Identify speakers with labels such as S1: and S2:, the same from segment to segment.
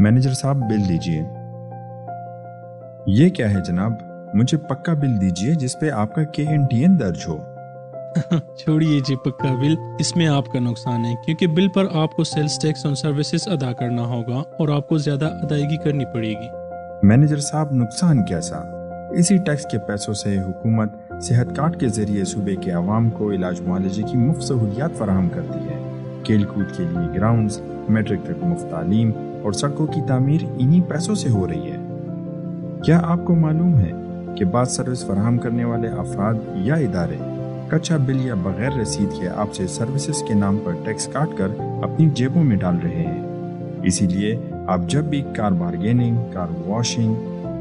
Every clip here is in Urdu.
S1: مینیجر صاحب بل دیجئے۔ یہ کیا ہے جناب؟ مجھے پکا بل دیجئے جس پہ آپ کا KNTN درج ہو۔
S2: چھوڑیے جی پکا بل، اس میں آپ کا نقصان ہے کیونکہ بل پر آپ کو سیلز ٹیکس اور سروسز ادا کرنا ہوگا اور آپ کو زیادہ ادائیگی کرنی پڑے گی۔
S1: مینیجر صاحب نقصان کیسا؟ اسی ٹیکس کے پیسوں سے حکومت صحت کارڈ کے ذریعے صوبے کے عوام کو علاج معالجے کی مفت سہولیات فراہم کرتی ہے۔ کھیل کود کے لیے گراؤنڈز، میٹرک تک مفت تعلیم اور سڑکوں کی تعمیر انہی پیسوں سے ہو رہی ہے۔ کیا آپ کو معلوم ہے کہ بعض سروس فراہم کرنے والے افراد یا ادارے کچا بل یا بغیر رسید کے آپ سے سروسز کے نام پر ٹیکس کاٹ کر اپنی جیبوں میں ڈال رہے ہیں؟ اسی لیے آپ جب بھی کار بارگیننگ، کار واشنگ،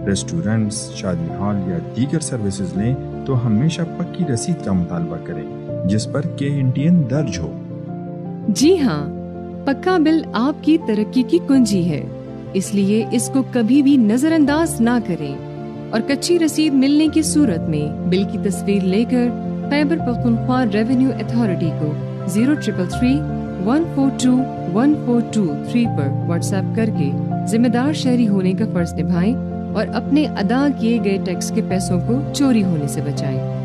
S1: ریسٹورنٹس، شادی ہال یا دیگر سروسز لیں تو ہمیشہ پکی رسید کا مطالبہ کریں جس پر KNTN درج ہو۔
S3: جی ہاں، پکا بل آپ کی ترقی کی کنجی ہے، اس لیے اس کو کبھی بھی نظر انداز نہ کریں اور کچی رسید ملنے کی صورت میں بل کی تصویر لے کر خیبر پختونخوا ریونیو اتھارٹی کو 0333142142 پر واٹس ایپ کر کے ذمہ دار شہری ہونے کا فرض نبھائیں اور اپنے ادا کیے گئے ٹیکس کے پیسوں کو چوری ہونے سے بچائیں۔